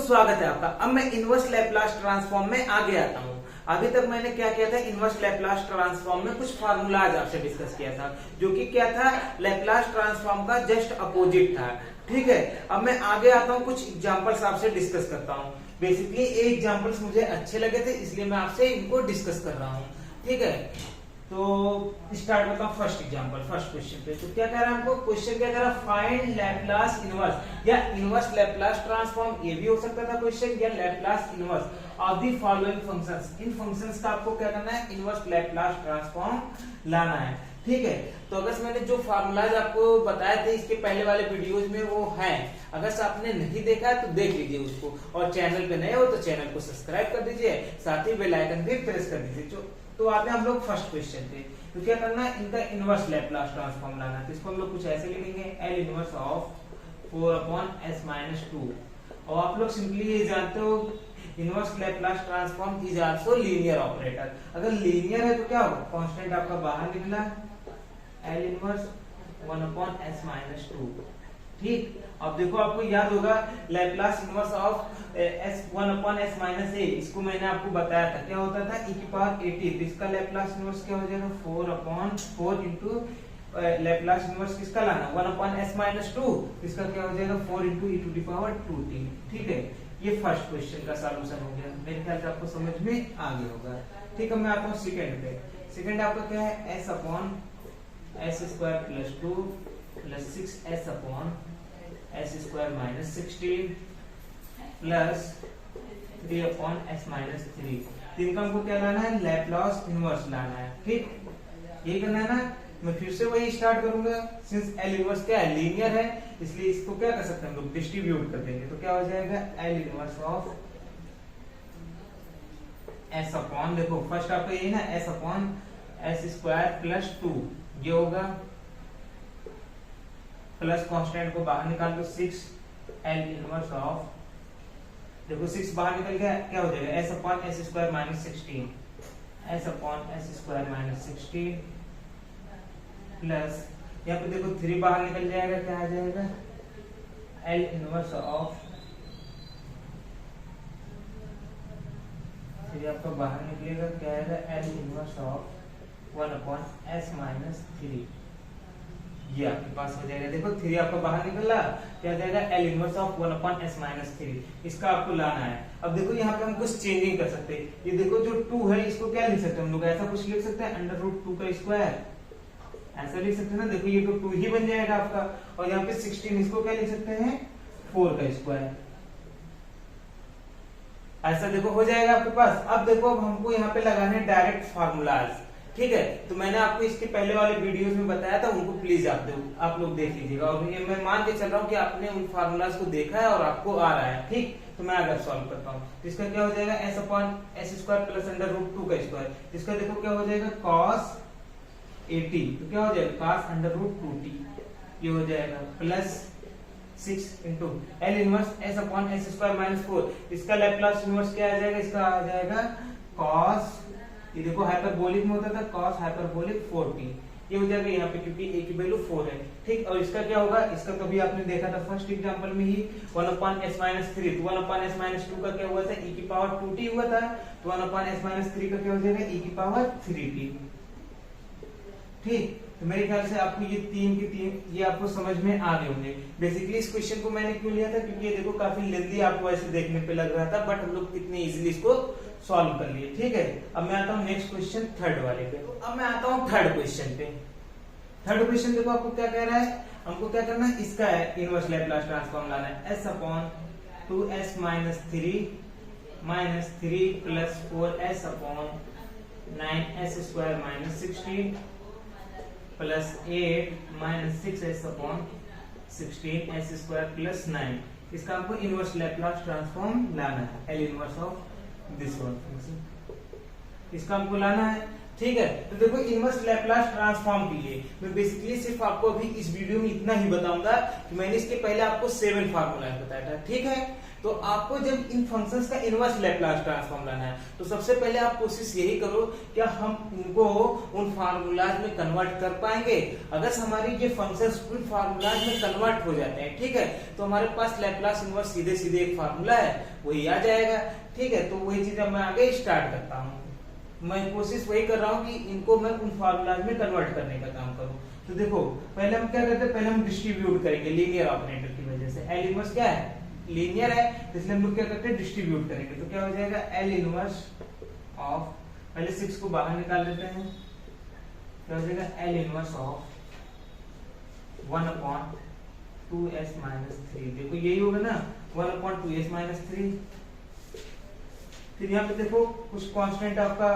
स्वागत है आपका। अब मैं इनवर्स लैपलास ट्रांसफॉर्म में आगे आता हूँ। अभी तक मैंने क्या किया था, इनवर्स लैपलास ट्रांसफॉर्म में कुछ फार्मूलाज आपसे डिस्कस किया था, जो कि क्या था, लैपलास ट्रांसफॉर्म का जस्ट अपोजिट था। ठीक है, अब मैं आगे आता हूँ, कुछ एग्जांपल्स आपसे डिस्कस करता हूँ। बेसिकली ये एग्जांपल्स मुझे अच्छे लगे थे, इसलिए मैं आपसे इनको डिस्कस कर रहा हूँ। ठीक है, तो स्टार्ट करता हूँ फर्स्ट एग्जांपल, फर्स्ट क्वेश्चन पे। तो क्या कह रहा है हमको, क्वेश्चन क्या कह रहा है, फाइंड लैपलास इनवर्स या इनवर्स लैपलास ट्रांसफॉर्म, ये भी हो सकता था क्वेश्चन, या Laplace inverse of the following functions. In functions का आपको क्या करना है, इनवर्स लैपलास ट्रांसफॉर्म लाना है। ठीक है, तो अगर मैंने जो फार्मूलाज आपको बताए थे इसके पहले वाले वीडियोज में, वो है, अगर आपने नहीं देखा है तो देख लीजिए उसको, और चैनल पे नए हो तो चैनल को सब्सक्राइब कर दीजिए, साथ ही बेल आइकन भी प्रेस कर दीजिए। तो आते हैं हम लोग फर्स्ट क्वेश्चन पे। तो क्या करना है, इनका इनवर्स लैपलास ट्रांसफॉर्म लाना है। तो इसको हम लोग कुछ ऐसे लिखेंगे, L इनवर्स ऑफ 4/s-2। और आप लोग सिंपली ये जानते हो, inverse Laplace transform is also linear operator. अगर लीनियर है तो क्या होगा, कांस्टेंट आपका बाहर निकला, L इनवर्स 1/s-2। ठीक, अब देखो आपको याद होगा लैपलास इनवर्स ऑफ 1/s-a, इसको मैंने आपको बताया था, क्या होता था, e⁻at। तो इसका लैपलास इनवर्स क्या हो जाएगा, 4/4 इंटू लैपलास इनवर्स किसका लाना, 1/s-2, इसका क्या हो जाएगा 4 इंटू e⁻2t। ठीक है, ये फर्स्ट क्वेश्चन का सॉल्यूशन हो गया। मेरे ख्याल से आपको समझ में आ गया होगा। ठीक है, मैं आता हूँ सेकंड पे। सेकंड आपका क्या है, s/s² + 6s/s² - 16 + 3/s-3। इनका हमको क्या लाना है, लैपलास इनवर्स लाना है। ठीक, ये करना है ना। मैं फिर से वही स्टार्ट करूंगा, सिंस L इनवर्स क्या है, लीनियर है, इसलिए इसको क्या कर सकते हैं हम लोग, डिस्ट्रीब्यूट कर देंगे। तो क्या हो जाएगा, L इनवर्स ऑफ s/, देखो फर्स्ट आपका यही ना, s/s² + 2, ये होगा, प्लस कांस्टेंट को बाहर निकाल दो 6, L इनवर्स ऑफ, देखो 6 बाहर निकल गया, क्या हो जाएगा, s/s² - 16, s/s² - 16 प्लस, यहाँ पे देखो 3 बाहर निकल जाएगा, क्या आ जाएगा, L इनवर्स ऑफ, 3 आपका बाहर निकलेगा, क्या आएगा, L इनवर्स ऑफ 1/s-3। ये आपके पास हो जाएगा। देखो 3 आपका बाहर निकला, क्या आ जाएगा, L इनवर्स ऑफ 1/s-3। इसका आपको लाना है। अब देखो यहाँ पे हम कुछ चेंजिंग कर सकते हैं। ये देखो जो 2 है, इसको क्या लिख सकते हैं हम लोग, ऐसा कुछ लिख सकते हैं, √2 का स्क्वायर, ऐसा लिख सकते हैं ना। देखो ये तो 2 ही बन जाएगा आपका, और यहाँ पे 16, इसको क्या लिख सकते हैं, 4 का स्क्वायर, ऐसा देखो हो जाएगा आपके पास। अब देखो, अब हमको यहाँ पे लगाने डायरेक्ट फार्मूलाज। ठीक है, तो मैंने आपको इसके पहले वाले वीडियोस में बताया था, उनको प्लीज आप लोग देख लीजिएगा। और ये मैं मान के चल रहा हूँ कि आपने उन फार्मूलाज को देखा है और आपको आ रहा है। ठीक, तो मैं अगर सॉल्व करता हूँ, तो इसका क्या हो जाएगा, s/s² + √2 का स्क्वायर, इसका देखो क्या हो जाएगा, cos 80, तो क्या हो जाएगा, cos √2t, ये हो जाएगा, plus 6 into L inverse s/s² - 4, इसका लैपलास इनवर्स क्या आ जाएगा, इसका आ जाएगा cos, ये देखो हाइपरबोलिक में होता था, cos हाइपरबोलिक 4t, ये हो जाएगा यहाँ पे, क्योंकि a की वैल्यू 4 है। ठीक, और इसका क्या होगा, इसका कभी आपने देखा था फर्स्ट एग्जांपल में ही, 1/s-3। तो 1/s-2 का क्या हुआ था, e⁻2t हुआ था, तो 1/s-3 का क्या हो जाएगा, e⁻3t। ठीक, तो मेरे ख्याल से आपको ये 3 की 3 ये आपको समझ में आ गए होंगे। बेसिकली इस क्वेश्चन को मैंने क्यों लिया था, क्योंकि ये देखो काफी लेंथी आपको ऐसे देखने पे लग रहा था, बट हम लोग कितने इजीली इसको सॉल्व कर लिए। ठीक है, अब मैं आता हूँ नेक्स्ट क्वेश्चन, थर्ड वाले पे। अब मैं आता हूँ थर्ड क्वेश्चन पे। थर्ड क्वेश्चन देखो आपको क्या कह रहा है, हमको क्या करना है, इसका है इनवर्स लैपलास ट्रांसफॉर्म लाना है, s/2s - 3 - 3 + 4s/9s² - 16 plus 8 - 6s/16 s² + 9। इसका आपको इनवर्स लैपलास ट्रांसफॉर्म लाना है, L inverse of this one, इसका हमको लाना है। ठीक है, तो देखो इनवर्स लैपलास ट्रांसफॉर्म के लिए मैं बेसिकली सिर्फ आपको अभी इस वीडियो में इतना ही बताऊंगा कि मैंने इसके पहले आपको 7 फार्मूला बताया था। ठीक है, तो आपको जब इन फंक्शंस का इनवर्स लैप्लास ट्रांसफॉर्म लाना है तो सबसे पहले आप कोशिश यही करो क्या हम इनको उन फार्मूलाज में कन्वर्ट कर पाएंगे। अगर हमारी ये फंक्शंस उन फार्मूलाज में कन्वर्ट हो जाते हैं, ठीक है, तो हमारे पास लैप्लास इनवर्स सीधे सीधे एक फार्मूला है वही आ जाएगा। ठीक है, तो वही चीज मैं आगे स्टार्ट करता हूँ। मैं कोशिश वही कर रहा हूँ कि इनको मैं उन फार्मूलाज में कन्वर्ट करने का काम करूँ। तो देखो पहले हम क्या करते हैं, पहले हम डिस्ट्रीब्यूट करेंगे लीनियर ऑपरेटर की वजह से। एल इनवर्स क्या है, लीनियर है, इसलिए हम लोग क्या करते हैं डिस्ट्रीब्यूट करेंगे। तो क्या हो जाएगा एल इनवर्स ऑफ, पहले 6 को बाहर निकाल लेते हैं, क्या हो जाएगा L inverse of 1/2s minus 3। देखो यही होगा ना 1/2s माइनस 3। फिर यहाँ पे देखो कुछ कांस्टेंट आपका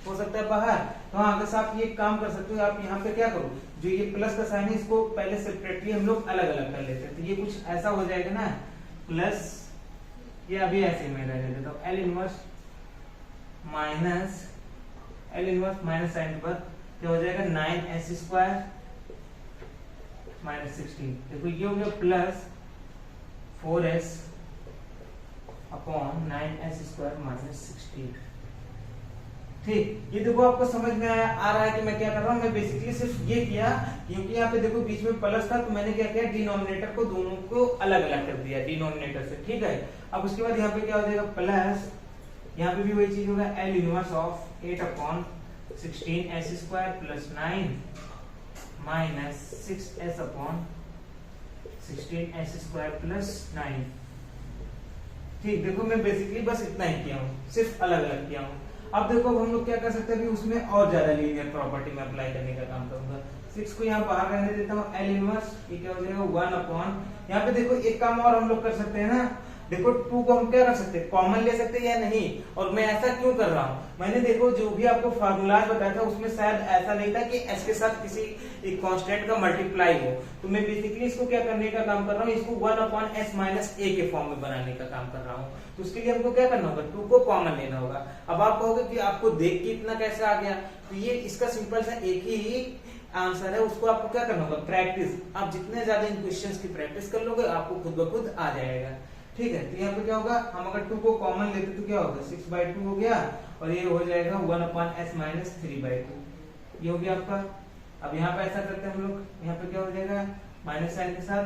हो सकता है बाहर, तो हाँ अगर आप ये काम कर सकते हो, आप यहाँ पे क्या करो, जो ये प्लस का साइन है इसको पहले सेपरेटली हम लोग अलग अलग कर लेते हैं। तो ये कुछ ऐसा हो जाएगा ना प्लस, ये अभी ऐसे में रह देता हूँ एल इनवर्स माइनस साइन के बाद क्या हो जाएगा 9s² माइनस 16। देखो ये हो गया plus 4s upon 9s² minus 16। ठीक, ये देखो आपको समझ में आ रहा है कि मैं क्या कर रहा हूँ। मैं बेसिकली सिर्फ ये किया क्योंकि यहाँ पे देखो बीच में प्लस था, तो मैंने क्या किया डिनोमिनेटर को दोनों को अलग अलग कर दिया डिनोमिनेटर से। ठीक है, अब उसके बाद यहाँ पे क्या हो जाएगा प्लस, यहाँ पे भी वही चीज होगा L inverse of 8/16s² plus 9 minus 6s/16s² plus 9। ठीक, देखो मैं बेसिकली बस इतना ही किया हूँ, सिर्फ अलग अलग किया हूँ। अब देखो हम लोग क्या कर सकते हैं कि उसमें और ज्यादा लीनियर प्रॉपर्टी में अप्लाई करने का काम करूंगा। 6 को यहाँ बाहर रहने देता हूँ, एल इनवर्स ये क्या हो जाएगा 1/, यहाँ पे देखो एक काम और हम लोग कर सकते हैं ना, देखो 2 को हम क्या कर सकते हैं कॉमन ले सकते हैं या नहीं। और मैं ऐसा क्यों कर रहा हूँ, मैंने देखो जो भी आपको फार्मूलाज बताया था उसमें शायद ऐसा नहीं था कि s के साथ किसी एक कांस्टेंट का मल्टीप्लाई हो। तो मैं बेसिकली इसको क्या करने का काम कर रहा हूँ, इसको 1/s माइनस a के फॉर्म में बनाने का काम कर रहा हूँ। तो उसके लिए हमको क्या करना होगा, 2 को कॉमन लेना होगा। अब आप कहोगे कि आपको देख के इतना कैसे आ गया, तो ये इसका सिंपल सा एक ही आंसर है, उसको आपको क्या करना होगा प्रैक्टिस। आप जितने ज्यादा इन क्वेश्चंस की प्रैक्टिस कर लोगे आपको खुद ब खुद आ जाएगा। ठीक है, तो यहाँ पे क्या होगा, हम अगर 2 को कॉमन लेते तो क्या होगा 6/2 हो गया, और ये हो जाएगा 1/s माइनस 3/2, ये हो गया आपका। अब यहाँ पे ऐसा करते हैं हम लोग, यहाँ पे क्या हो जाएगा माइनस साइन के साथ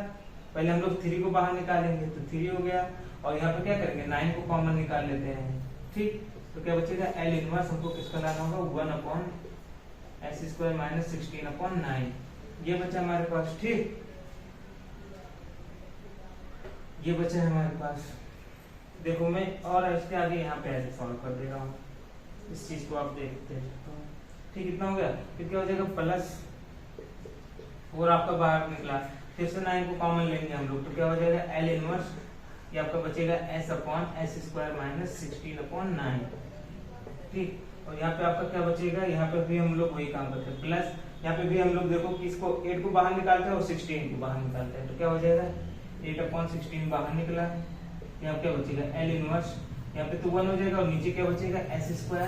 पहले हम लोग 3 को बाहर निकालेंगे तो 3 हो गया, और यहाँ पे क्या करेंगे 9 को कॉमन निकाल लेते हैं। ठीक, तो क्या बचेगा एल इनवर्स हमको किसका लाना होगा 1/s² माइनस 16/9, ये बचा हमारे पास। ठीक, ये बचा है हमारे पास। देखो मैं और इसके आगे यहाँ पे ऐसे सॉल्व कर दे रहा हूँ, इस चीज को आप देखते हैं। ठीक, इतना हो गया, फिर क्या हो जाएगा प्लस 4 आपका बाहर निकला, फिर से 9 को कॉमन लेंगे हम लोग, तो क्या हो जाएगा एल इनवर्स ये आपका बचेगा s/s² माइनस 16/9। ठीक, और यहाँ पे आपका क्या बचेगा, यहाँ पे भी हम लोग वही काम करते हैं प्लस, यहाँ पे भी हम लोग देखो कि इसको 8 को बाहर निकालते हैं और 16 को बाहर निकालते हैं, तो क्या हो जाएगा 8/16 बाहर निकला, यहाँ क्या बचेगा एल इनवर्स, यहाँ पे तो 1 हो जाएगा और नीचे क्या बचेगा s²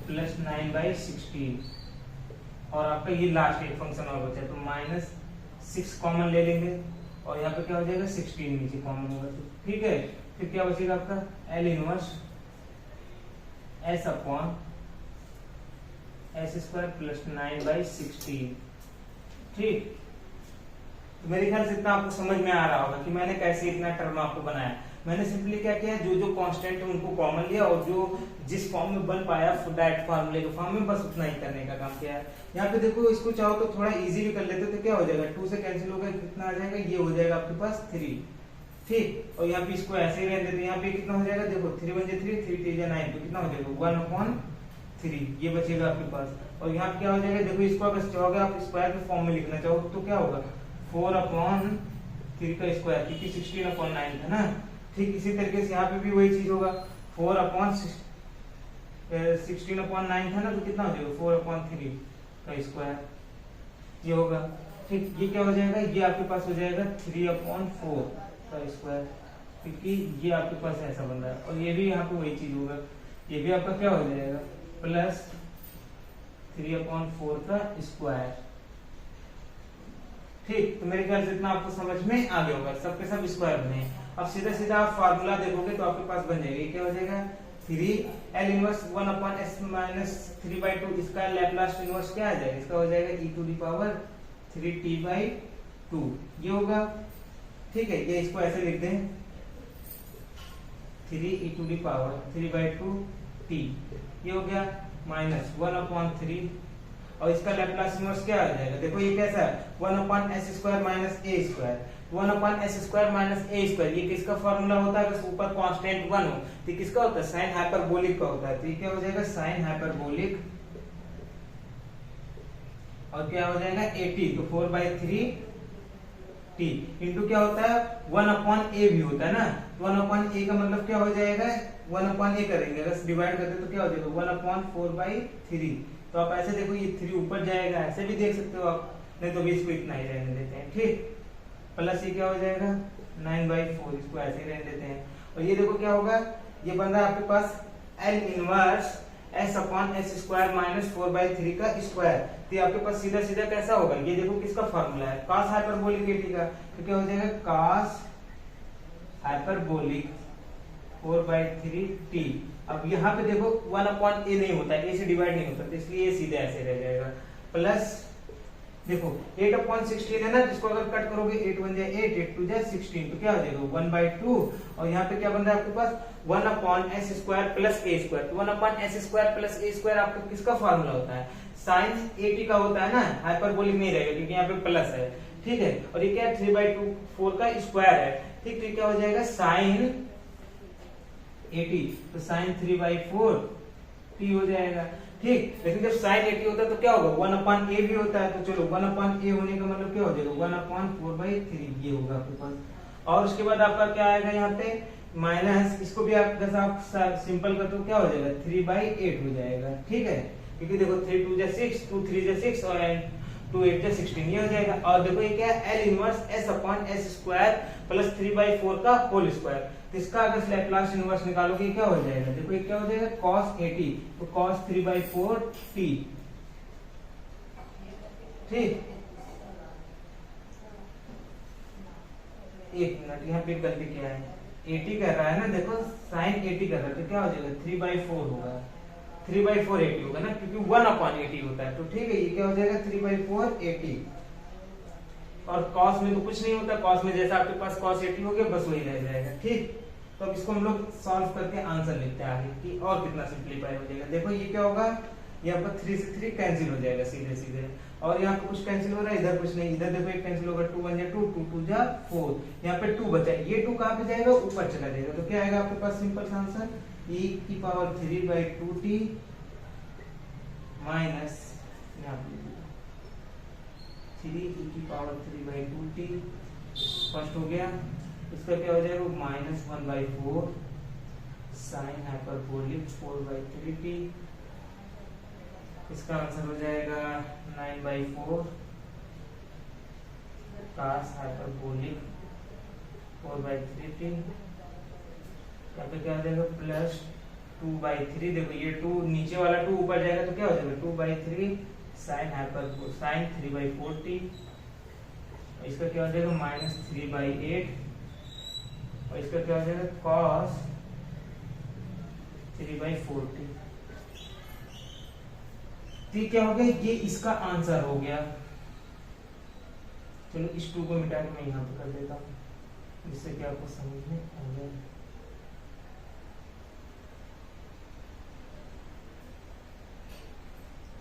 प्लस 9/16, और आपका ये लास्ट एक फंक्शन और बचा है तो माइनस 6 कॉमन ले लेंगे, और यहाँ पे क्या हो जाएगा 16 नीचे कॉमन होगा। तो ठीक है, फिर क्या बचेगा आपका एल इनवर्स s/s² प्लस 9/16। ठीक, तो मेरे ख्याल से इतना आपको समझ में आ रहा होगा कि मैंने कैसे इतना टर्म आपको बनाया। मैंने सिंपली क्या किया, जो जो कांस्टेंट है उनको कॉमन लिया, और जो जिस फॉर्म में बन पाया दैट फार्मूले के फॉर्म में बस उतना ही करने का काम किया है। यहाँ पे देखो इसको चाहो तो थोड़ा इजी भी कर लेते तो क्या हो जाएगा 2 से कैंसिल होगा, कितना आ जाएगा, ये हो जाएगा आपके पास 3। ठीक, और यहाँ पे इसको ऐसे ही रहने देते, यहाँ पे कितना हो जाएगा देखो 3 × 3 3 3 9, तो कितना हो जाएगा 1/3, ये बचेगा आपके पास। और यहाँ पे क्या हो जाएगा, देखो इसको अगर चाहोगे आप स्क्वायर के फॉर्म में लिखना चाहो तो क्या होगा 4/3 का स्क्वायर, क्योंकि 16/9 था ना। ठीक, इसी तरीके से यहाँ पे भी वही चीज होगा 4/16/9 था ना, तो कितना हो जाएगा 4/3 का स्क्वायर, ये होगा। ठीक, ये क्या हो जाएगा, ये आपके पास हो जाएगा 3/4 का स्क्वायर, क्योंकि ये आपके पास ऐसा बन रहा है, और ये भी यहाँ पे वही चीज होगा, ये भी आपका क्या हो जाएगा प्लस 3/4 का स्क्वायर। ठीक, तो मेरे ख्याल से इतना आपको समझ में आ गया होगा, सबके सब स्क्वायर बने। अब सीधा सीधा आप फार्मूला देखोगे तो आपके पास बन जाएगा, क्या हो जाएगा 3 L इनवर्स 1/s-3/2, इसका लैप्लास इनवर्स क्या आ जाएगा, इसका हो जाएगा e⁻3t/2 ये होगा। ठीक है, ये इसको ऐसे लिख दें 3e⁻3/2t ये हो गया माइनस 1/3 और इसका लैप्लास इनवर्स क्या आ जाएगा, देखो ये कैसा है 1/s² minus a², 1/s² minus a², ये किसका फॉर्मूला होता है, अगर ऊपर कांस्टेंट 1 हो तो किसका होता है, साइन हाइपरबोलिक का होता है। तो ये क्या हो जाएगा साइन हाइपरबोलिक और क्या हो जाएगा 80, तो 4/3t इंटू क्या होता है 1/a भी होता है ना, 1/a का मतलब क्या हो जाएगा 1/a करेंगे, अगर डिवाइड करते तो क्या हो जाएगा 1/4/3। तो आप ऐसे देखो ये 3 ऊपर जाएगा, ऐसे भी देख सकते हो आप, नहीं तो भी इसको इतना ही रहने देते हैं। ठीक, प्लस ये क्या हो जाएगा 9/4, इसको ऐसे ही रहने देते हैं। और ये देखो क्या होगा, ये बन रहा है आपके पास L इनवर्स s/s² माइनस 4/3 का स्क्वायर। तो ये आपके पास सीधा सीधा कैसा होगा, ये देखो किसका फॉर्मूला है cos हाइपरबोलिक at का, तो क्या हो जाएगा cos हाइपरबोलिक 4/3t। अब यहाँ पे देखो 1/a नहीं होता है, a से डिवाइड नहीं होता, तो इसलिए ये सीधे ऐसे रह जाएगा। प्लस देखो 8/16 है ना, जिसको अगर कट करोगे 8 1 जाए 8, 8 2 जाए 16, तो क्या हो जाएगा 1/2 और यहाँ पे क्या बन रहा है आपके पास 1/s² प्लस a²। तो 1/s² प्लस a² आपका किसका फॉर्मूला होता है, साइन 80 का होता है ना, हाइपरबोलिक नहीं रहेगा क्योंकि यहाँ पे प्लस है। ठीक है, और ये क्या है 3/4 का स्क्वायर है। ठीक, तो क्या हो जाएगा साइन 80, तो साइन 3/4t हो जाएगा। ठीक, लेकिन जब साइन 80 होता है तो क्या होगा 1/a भी होता है, तो चलो 1/a होने का मतलब क्या हो जाएगा 1/4/3 ये होगा आपके पास। और उसके बाद आपका क्या आएगा यहाँ पे माइनस, इसको भी आप जैसा आप सिंपल कर तो क्या हो जाएगा 3/8 हो जाएगा। ठीक है, क्योंकि देखो 3 2 जा 6, 2 3 जा 6 और 2 8 जा 16 ये हो जाएगा। और देखो ये क्या है L इनवर्स s/s² प्लस 3/4 का होल स्क्वायर। तो इसका अगर लैप्लास इनवर्स निकालोगे क्या हो जाएगा, देखो ये क्या हो जाएगा cos 80, तो cos 3/4t। ठीक, एक मिनट यहाँ पे गलती क्या है, 80 कर रहा है ना, देखो sin 80 कर रहा है, तो क्या हो जाएगा 3/4 होगा, 3/4 80 होगा ना, क्योंकि 1/80 होता है। तो ठीक है, ये क्या हो जाएगा 3/4 80। और cos में तो कुछ नहीं होता, cos में जैसा आपके पास cos 80 हो गया बस वही रह जाएगा। ठीक, तो अब इसको हम लोग सॉल्व करके आंसर लिखते हैं आगे कि और कितना सिंपलीफाई हो जाएगा। देखो ये क्या होगा, ये आपका 3 से 3 कैंसिल हो जाएगा सीधे सीधे, और यहाँ पे कुछ कैंसिल हो रहा है, इधर कुछ नहीं, इधर देखो एक कैंसिल होगा 2 1 जा 2, 2 2 जा 4, यहाँ पे 2 बचा, ये 2 कहाँ पे जाएगा ऊपर चला जाएगा। तो क्या आएगा आपके पास simple answer e⁻3/2t minus 3e⁻3/2t first हो गया, इसका क्या हो जाएगा माइनस 1/4 साइन हाइपरबोलिक 4/3t, इसका आंसर हो जाएगा 9/4 cos हाइपरबोलिक 4/3t। यहाँ पे क्या हो जाएगा प्लस 2/3, देखो ये 2 नीचे वाला 2 ऊपर जाएगा तो क्या हो जाएगा 2/3 साइन हाइपरबोलिक साइन 3/4t, इसका क्या हो जाएगा माइनस 3/8 और इसका क्या हो जाएगा cos 3/4t। ठीक, क्या हो गया ये इसका आंसर हो गया। चलो इस 2 को मिटा के मैं यहाँ पे कर देता हूँ जिससे कि आपको समझ में आ जाए।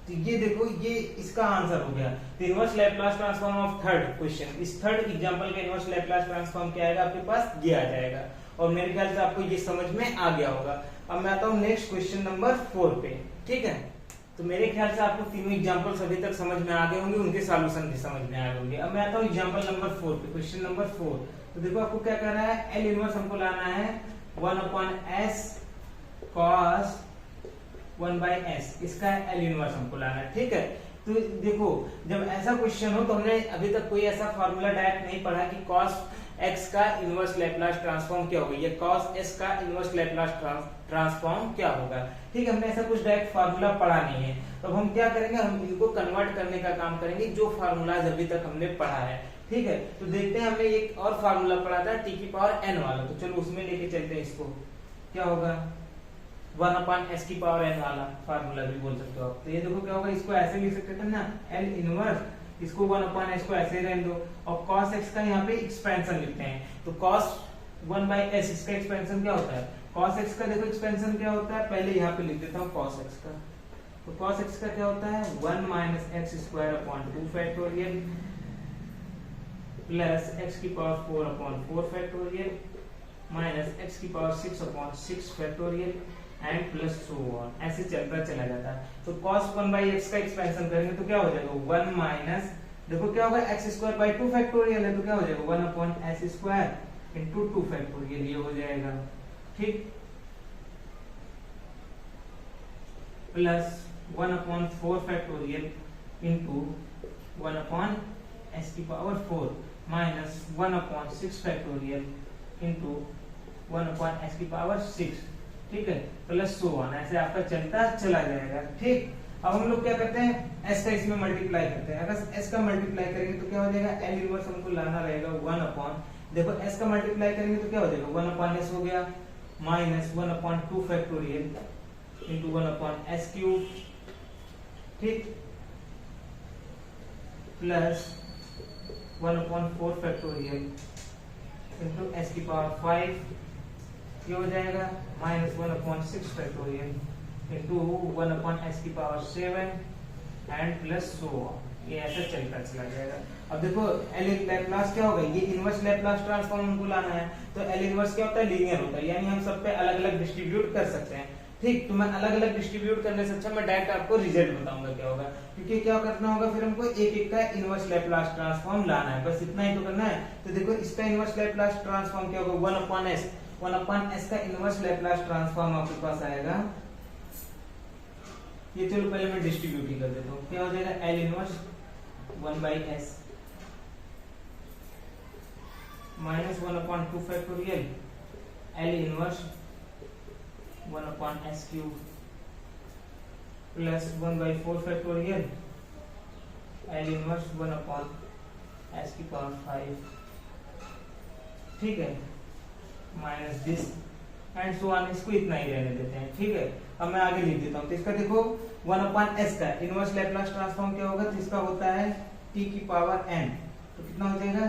तो ये देखो ये इसका आंसर हो गया। तो inverse Laplace transform of third question, इस थर्ड एग्जांपल का इनवर्स लैप्लास ट्रांसफॉर्म क्या आएगा आपके पास ये आ जाएगा, और मेरे ख्याल से आपको ये समझ में आ गया होगा। अब मैं आता हूँ नेक्स्ट क्वेश्चन नंबर 4 पे। ठीक है, तो मेरे ख्याल से आपको तीनों एग्जांपल्स अभी तक समझ में आ गए होंगे, उनके सॉल्यूशन भी समझ में आ गए होंगे। अब मैं आता हूँ एग्जांपल नंबर 4 पे, क्वेश्चन नंबर 4। तो देखो आपको क्या कर रहा है, एल इनवर्स हमको लाना है 1/s cos 1/s, इसका एल इनवर्स हमको लाना है। ठीक है, तो देखो जब ऐसा क्वेश्चन हो तो हमने अभी तक कोई ऐसा फॉर्मूला डायरेक्ट नहीं पढ़ा कि cos x का इनवर्स लैप्लास ट्रांसफॉर्म क्या होगा या cos s का इनवर्स लैप्लास ट्रांसफॉर्म क्या होगा। ठीक है, हमने ऐसा कुछ डायरेक्ट फार्मूला पढ़ा नहीं है, तो हम क्या करेंगे, हम इनको कन्वर्ट करने का काम करेंगे जो फार्मूलाज अभी तक हमने पढ़ा है। ठीक है, तो देखते हैं, हमने एक और फार्मूला पढ़ा था टी की पावर n वाला, तो चलो उसमें लेके चलते हैं इसको। क्या होगा 1/s की पावर n वाला फार्मूला भी बोल सकते हो आप। तो ये देखो क्या होगा, इसको ऐसे लिख सकते थे ना, L इनवर्स, इसको 1/s को ऐसे ही रहने दो, और cos x का यहाँ पे एक्सपेंशन लिखते हैं। तो cos 1/s इसका एक्सपेंशन क्या होता है, cos x का देखो एक्सपेंशन क्या होता है, पहले यहाँ पे लिख देता हूँ cos x का। तो cos x का क्या होता है 1 - x² फैक्टोरियल प्लस x की पावर 4/4 फैक्टोरियल माइनस x की power 6/6 factorial and plus so on, ऐसे चलता चला जाता है। तो cos 1/x का एक्सपेंशन करेंगे तो क्या हो जाएगा 1 माइनस, देखो क्या होगा x²/2 फैक्टोरियल है, तो क्या हो जाएगा 1/s² इंटू 2 फैक्टोरियल, ये हो जाएगा, ठीक, प्लस 1/4 फैक्टोरियल इंटू 1/s की power 4 minus 1/6 factorial into 1/s की पावर 6, ठीक है, प्लस सो ऑन, ऐसे आपका चलता चला जाएगा, ठीक। अब हम लोग क्या करते हैं, s का इसमें मल्टीप्लाई करते हैं। अगर s का मल्टीप्लाई करेंगे तो क्या हो जाएगा, L इनवर्स हमको लाना रहेगा 1/, देखो s का मल्टीप्लाई करेंगे तो क्या हो जाएगा 1/s हो गया, माइनस 1/2 फैक्टोरियल इंटू 1/s³, ठीक, प्लस 1/4 फैक्टोरियल इंटू s की पावर 5, ये हो जाएगा माइनस 1/6 फैक्टोरियल इंटू 1/s की power 7 and plus so on, ये ऐसा चलता चला जाएगा। अब देखो L लैप्लास क्या होगा, ये इनवर्स लैप्लास ट्रांसफॉर्म हमको लाना है, तो L इनवर्स क्या होता है, लीनियर होता है, यानी हम सब पे अलग अलग डिस्ट्रीब्यूट कर सकते हैं, ठीक। तो मैं अलग अलग डिस्ट्रीब्यूट करने से अच्छा मैं डायरेक्ट आपको रिजल्ट बताऊंगा क्या होगा, क्योंकि क्या करना होगा फिर हमको एक एक का इनवर्स लैप्लास ट्रांसफॉर्म लाना है, बस इतना ही तो करना है। तो देखो इसका इनवर्स लैप्लास ट्रांसफॉर्म क्या होगा 1/s का इनवर्स लैप्लास ट्रांसफॉर्म आपके पास आएगा, ये चलो पहले मैं डिस्ट्रीब्यूट ही कर देता हूँ, क्या हो जाएगा L inverse 1/s minus 1/2 factorial L inverse 1/s³ plus 1/4 factorial L inverse 1/s की पावर 5, ठीक है, minus this and so on, इसको इतना ही रहने देते हैं, ठीक है। अब मैं आगे लिख देता हूँ, तो इसका देखो 1/s का इनवर्स लैप्लास ट्रांसफॉर्म क्या होगा, तो इसका होता है t की पावर n, तो कितना हो जाएगा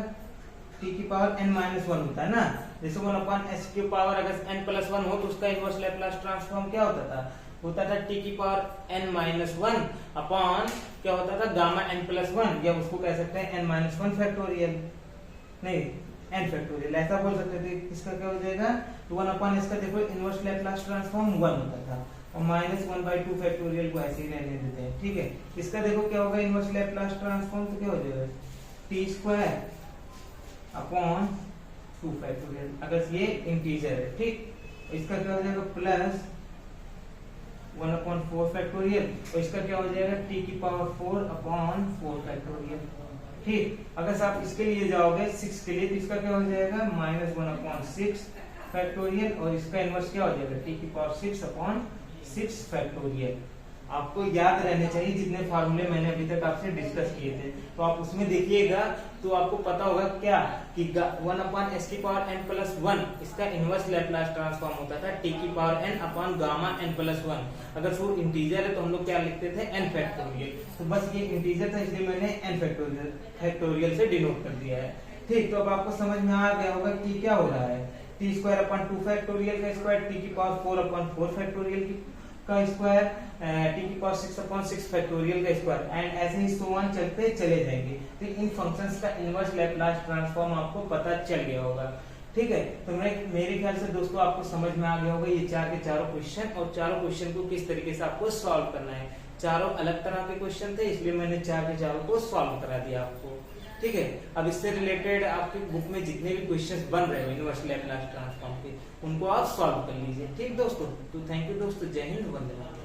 t की पावर n-1 होता है ना, जैसे 1/s की पावर अगर n+1 हो तो उसका इनवर्स लैप्लास ट्रांसफॉर्म क्या होता था t की पावर n-1 अपॉन क्या होता था गामा n+1, या उसको कह सकते हैं n-1 फैक्टोरियल, नहीं n फैक्टोरियल, ऐसा बोल सकते थे। इसका क्या हो जाएगा, तो 1/s का देखो इनवर्स लैप्लास ट्रांसफॉर्म 1 होता था, और माइनस 1/2 फैक्टोरियल को ऐसे ही रहने देते हैं, ठीक है। इसका देखो क्या होगा इनवर्स लैप्लास ट्रांसफॉर्म, तो क्या हो जाएगा t² अपॉन 2 फैक्टोरियल, अगर ये इंटीजर है, ठीक। इसका क्या हो जाएगा प्लस 1/4 फैक्टोरियल, और इसका क्या हो जाएगा t की पावर 4/4 फैक्टोरियल, ठीक। अगर आप इसके लिए जाओगे 6 के लिए, तो इसका क्या हो जाएगा माइनस 1/6 फैक्टोरियल, और इसका इनवर्स क्या हो जाएगा t की पावर 6/6 फैक्टोरियल। आपको याद रहने चाहिए जितने फार्मूले मैंने अभी तक आपसे डिस्कस किए थे, तो आप उसमें देखिएगा तो आपको पता होगा क्या कि 1/s की पावर n+1 इसका इनवर्स लैप्लास ट्रांसफॉर्म होता था t की power n upon gamma n+1। अगर वो इंटीजर है तो हम लोग क्या लिखते थे n फैक्टोरियल, तो बस ये इंटीजर था इसलिए मैंने n फैक्टोरियल से डिनोट कर दिया है, ठीक। तो अब आपको समझ में आ गया होगा कि क्या हो रहा है, t² 2 फैक्टोरियल का स्क्वायर, t की पावर 4/4 फैक्टोरियल का स्क्वायर, t की पावर 6/6 फैक्टोरियल का स्क्वायर, एंड ऐसे ही सो ऑन चलते चले जाएंगे। तो इन फंक्शंस का इनवर्स लैप्लास ट्रांसफॉर्म आपको पता चल गया होगा, ठीक है। तो मेरे ख्याल से दोस्तों आपको समझ में आ गया होगा ये चार के चारों क्वेश्चन, और चारों क्वेश्चन को किस तरीके से आपको सॉल्व करना है। चारों अलग तरह के क्वेश्चन थे, इसलिए मैंने चार के चारों को सॉल्व करा दिया आपको, ठीक है। अब इससे रिलेटेड आपकी बुक में जितने भी क्वेश्चंस बन रहे हो इनवर्स लैप्लास ट्रांसफॉर्म के, उनको आप सॉल्व कर लीजिए, ठीक दोस्तों। तो थैंक यू दोस्तों, जय हिंद, वंदे मातरम।